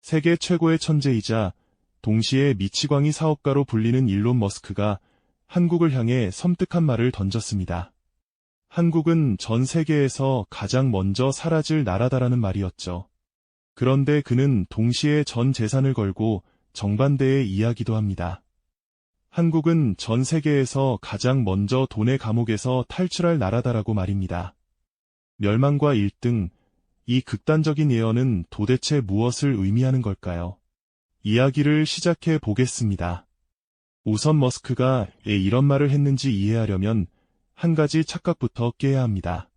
세계 최고의 천재이자 동시에 미치광이 사업가로 불리는 일론 머스크가 한국을 향해 섬뜩한 말을 던졌습니다. 한국은 전 세계에서 가장 먼저 사라질 나라다라는 말이었죠. 그런데 그는 동시에 전 재산을 걸고 정반대의 이야기도 합니다. 한국은 전 세계에서 가장 먼저 돈의 감옥에서 탈출할 나라다라고 말입니다. 멸망과 1등, 이 극단적인 예언은 도대체 무엇을 의미하는 걸까요? 이야기를 시작해 보겠습니다. 우선 머스크가 왜 이런 말을 했는지 이해하려면 한 가지 착각부터 깨야 합니다.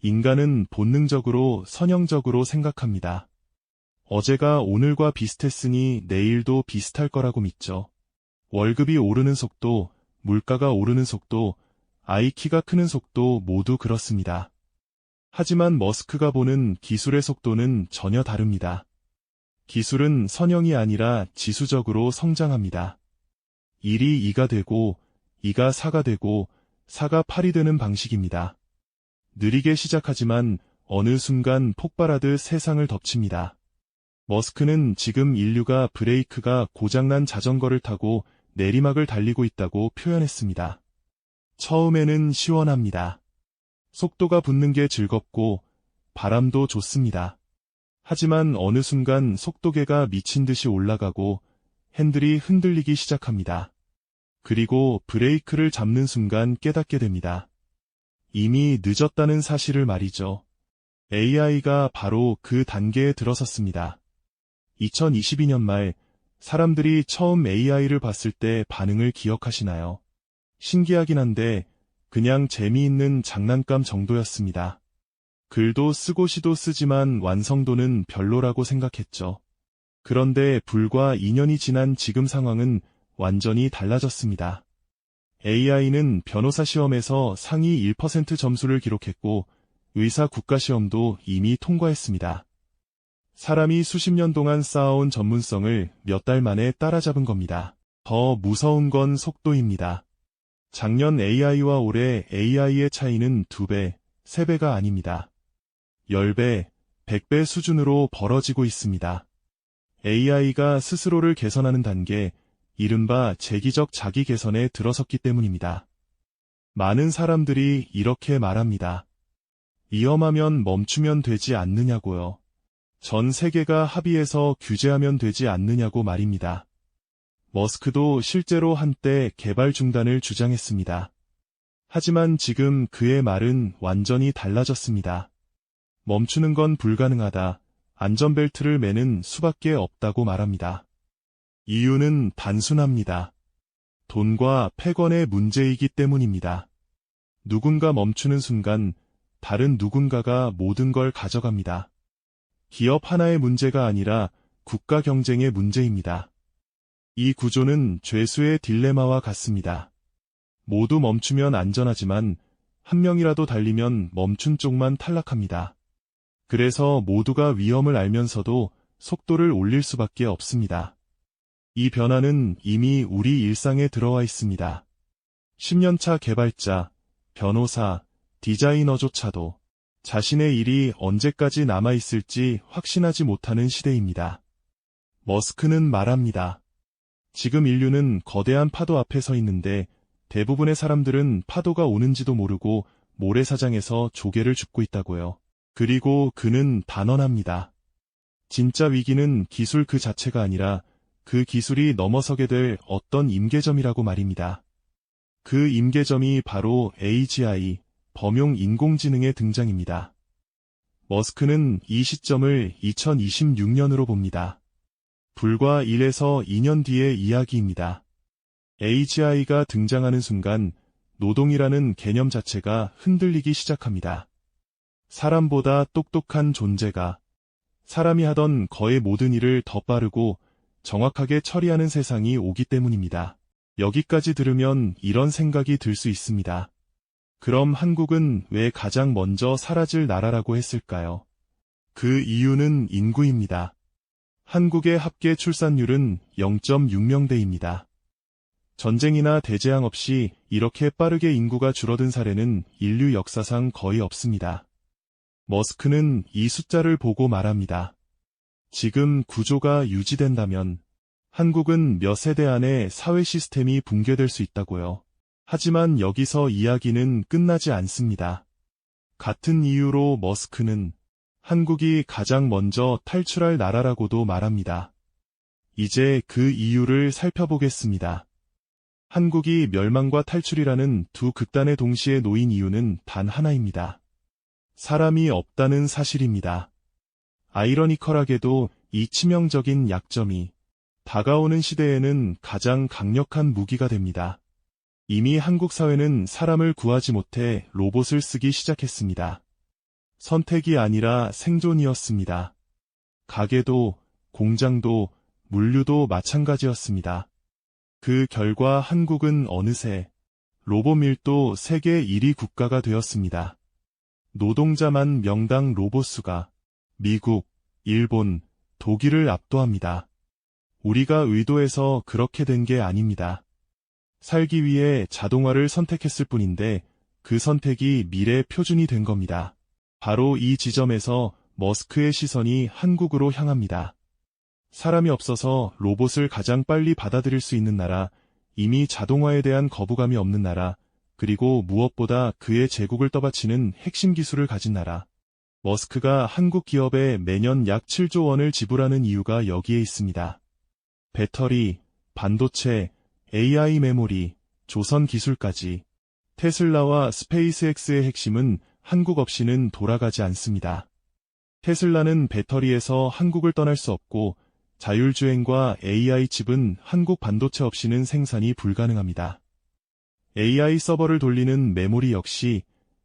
인간은 본능적으로 선형적으로 생각합니다. 어제가 오늘과 비슷했으니 내일도 비슷할 거라고 믿죠. 월급이 오르는 속도, 물가가 오르는 속도, 아이 키가 크는 속도 모두 그렇습니다. 하지만 머스크가 보는 기술의 속도는 전혀 다릅니다. 기술은 선형이 아니라 지수적으로 성장합니다. 1이 2가 되고, 2가 4가 되고, 4가 8이 되는 방식입니다. 느리게 시작하지만 어느 순간 폭발하듯 세상을 덮칩니다. 머스크는 지금 인류가 브레이크가 고장난 자전거를 타고 내리막을 달리고 있다고 표현했습니다. 처음에는 시원합니다. 속도가 붙는 게 즐겁고 바람도 좋습니다. 하지만 어느 순간 속도계가 미친 듯이 올라가고 핸들이 흔들리기 시작합니다. 그리고 브레이크를 잡는 순간 깨닫게 됩니다. 이미 늦었다는 사실을 말이죠. AI가 바로 그 단계에 들어섰습니다. 2022년 말 사람들이 처음 AI를 봤을 때 반응을 기억하시나요? 신기하긴 한데 그냥 재미있는 장난감 정도였습니다. 글도 쓰고 시도 쓰지만 완성도는 별로라고 생각했죠. 그런데 불과 2년이 지난 지금 상황은 완전히 달라졌습니다. AI는 변호사 시험에서 상위 1% 점수를 기록했고 의사 국가시험도 이미 통과했습니다. 사람이 수십 년 동안 쌓아온 전문성을 몇 달 만에 따라잡은 겁니다. 더 무서운 건 속도입니다. 작년 AI와 올해 AI의 차이는 2배, 3배가 아닙니다. 10배, 100배 수준으로 벌어지고 있습니다. AI가 스스로를 개선하는 단계, 이른바 재기적 자기 개선에 들어섰기 때문입니다. 많은 사람들이 이렇게 말합니다. 위험하면 멈추면 되지 않느냐고요. 전 세계가 합의해서 규제하면 되지 않느냐고 말입니다. 머스크도 실제로 한때 개발 중단을 주장했습니다. 하지만 지금 그의 말은 완전히 달라졌습니다. 멈추는 건 불가능하다. 안전벨트를 매는 수밖에 없다고 말합니다. 이유는 단순합니다. 돈과 패권의 문제이기 때문입니다. 누군가 멈추는 순간 다른 누군가가 모든 걸 가져갑니다. 기업 하나의 문제가 아니라 국가 경쟁의 문제입니다. 이 구조는 죄수의 딜레마와 같습니다. 모두 멈추면 안전하지만 한 명이라도 달리면 멈춘 쪽만 탈락합니다. 그래서 모두가 위험을 알면서도 속도를 올릴 수밖에 없습니다. 이 변화는 이미 우리 일상에 들어와 있습니다. 10년차 개발자, 변호사, 디자이너조차도 자신의 일이 언제까지 남아있을지 확신하지 못하는 시대입니다. 머스크는 말합니다. 지금 인류는 거대한 파도 앞에 서 있는데 대부분의 사람들은 파도가 오는지도 모르고 모래사장에서 조개를 줍고 있다고요. 그리고 그는 단언합니다. 진짜 위기는 기술 그 자체가 아니라 그 기술이 넘어서게 될 어떤 임계점이라고 말입니다. 그 임계점이 바로 AGI, 범용 인공지능의 등장입니다. 머스크는 이 시점을 2026년으로 봅니다. 불과 1에서 2년 뒤의 이야기입니다. AGI가 등장하는 순간 노동이라는 개념 자체가 흔들리기 시작합니다. 사람보다 똑똑한 존재가 사람이 하던 거의 모든 일을 더 빠르고 정확하게 처리하는 세상이 오기 때문입니다. 여기까지 들으면 이런 생각이 들 수 있습니다. 그럼 한국은 왜 가장 먼저 사라질 나라라고 했을까요? 그 이유는 인구입니다. 한국의 합계 출산율은 0.6명대입니다. 전쟁이나 대재앙 없이 이렇게 빠르게 인구가 줄어든 사례는 인류 역사상 거의 없습니다. 머스크는 이 숫자를 보고 말합니다. 지금 구조가 유지된다면 한국은 몇 세대 안에 사회 시스템이 붕괴될 수 있다고요. 하지만 여기서 이야기는 끝나지 않습니다. 같은 이유로 머스크는 한국이 가장 먼저 탈출할 나라라고도 말합니다. 이제 그 이유를 살펴보겠습니다. 한국이 멸망과 탈출이라는 두 극단에 동시에 놓인 이유는 단 하나입니다. 사람이 없다는 사실입니다. 아이러니컬하게도 이 치명적인 약점이 다가오는 시대에는 가장 강력한 무기가 됩니다. 이미 한국 사회는 사람을 구하지 못해 로봇을 쓰기 시작했습니다. 선택이 아니라 생존이었습니다. 가게도, 공장도, 물류도 마찬가지였습니다. 그 결과 한국은 어느새 로봇 밀도 세계 1위 국가가 되었습니다. 노동자만 명당 로봇 수가 미국, 일본, 독일을 압도합니다. 우리가 의도해서 그렇게 된 게 아닙니다. 살기 위해 자동화를 선택했을 뿐인데 그 선택이 미래 표준이 된 겁니다. 바로 이 지점에서 머스크의 시선이 한국으로 향합니다. 사람이 없어서 로봇을 가장 빨리 받아들일 수 있는 나라, 이미 자동화에 대한 거부감이 없는 나라, 그리고 무엇보다 그의 제국을 떠받치는 핵심 기술을 가진 나라. 머스크가 한국 기업에 매년 약 7조 원을 지불하는 이유가 여기에 있습니다. 배터리, 반도체, AI 메모리, 조선 기술까지 테슬라와 스페이스X의 핵심은 한국 없이는 돌아가지 않습니다. 테슬라는 배터리에서 한국을 떠날 수 없고 자율주행과 AI 칩은 한국 반도체 없이는 생산이 불가능합니다. AI 서버를 돌리는 메모리 역시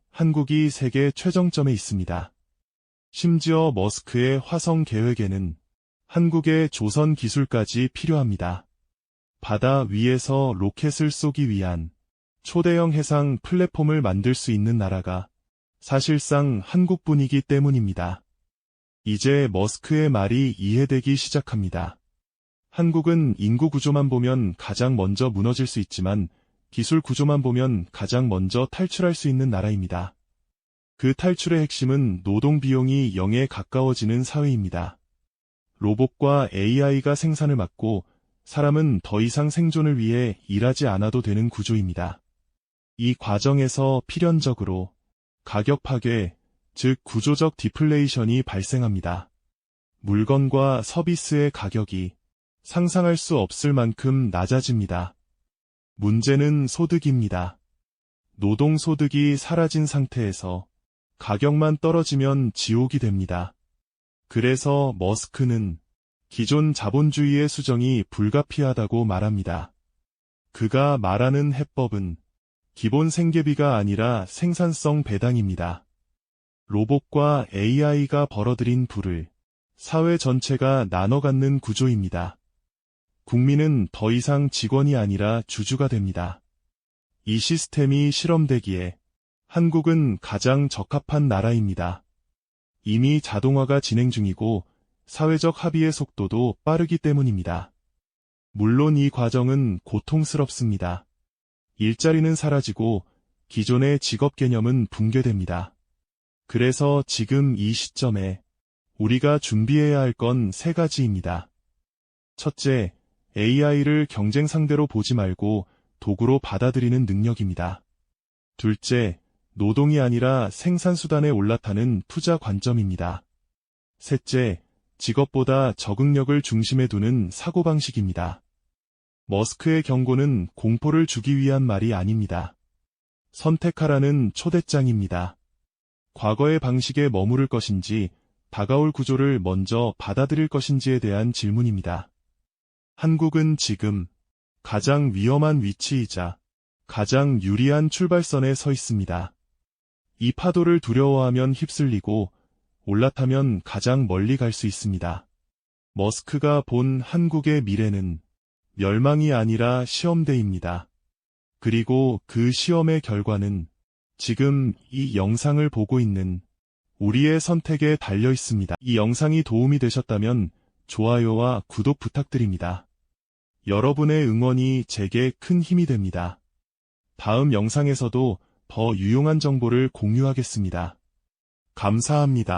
한국이 세계 최정점에 있습니다. 심지어 머스크의 화성 계획에는 한국의 조선 기술까지 필요합니다. 바다 위에서 로켓을 쏘기 위한 초대형 해상 플랫폼을 만들 수 있는 나라가 사실상 한국뿐이기 때문입니다. 이제 머스크의 말이 이해되기 시작합니다. 한국은 인구 구조만 보면 가장 먼저 무너질 수 있지만 기술 구조만 보면 가장 먼저 탈출할 수 있는 나라입니다. 그 탈출의 핵심은 노동 비용이 0에 가까워지는 사회입니다. 로봇과 AI가 생산을 맡고 사람은 더 이상 생존을 위해 일하지 않아도 되는 구조입니다. 이 과정에서 필연적으로 가격 파괴, 즉 구조적 디플레이션이 발생합니다. 물건과 서비스의 가격이 상상할 수 없을 만큼 낮아집니다. 문제는 소득입니다. 노동소득이 사라진 상태에서 가격만 떨어지면 지옥이 됩니다. 그래서 머스크는 기존 자본주의의 수정이 불가피하다고 말합니다. 그가 말하는 해법은 기본 생계비가 아니라 생산성 배당입니다. 로봇과 AI가 벌어들인 부를 사회 전체가 나눠 갖는 구조입니다. 국민은 더 이상 직원이 아니라 주주가 됩니다. 이 시스템이 실험되기에 한국은 가장 적합한 나라입니다. 이미 자동화가 진행 중이고 사회적 합의의 속도도 빠르기 때문입니다. 물론 이 과정은 고통스럽습니다. 일자리는 사라지고 기존의 직업 개념은 붕괴됩니다. 그래서 지금 이 시점에 우리가 준비해야 할 건 세 가지입니다. 첫째, AI를 경쟁 상대로 보지 말고 도구로 받아들이는 능력입니다. 둘째, 노동이 아니라 생산수단에 올라타는 투자 관점입니다. 셋째, 직업보다 적응력을 중심에 두는 사고방식입니다. 머스크의 경고는 공포를 주기 위한 말이 아닙니다. 선택하라는 초대장입니다. 과거의 방식에 머무를 것인지 다가올 구조를 먼저 받아들일 것인지에 대한 질문입니다. 한국은 지금 가장 위험한 위치이자 가장 유리한 출발선에 서 있습니다. 이 파도를 두려워하면 휩쓸리고 올라타면 가장 멀리 갈 수 있습니다. 머스크가 본 한국의 미래는 멸망이 아니라 시험대입니다. 그리고 그 시험의 결과는 지금 이 영상을 보고 있는 우리의 선택에 달려 있습니다. 이 영상이 도움이 되셨다면 좋아요와 구독 부탁드립니다. 여러분의 응원이 제게 큰 힘이 됩니다. 다음 영상에서도 더 유용한 정보를 공유하겠습니다. 감사합니다.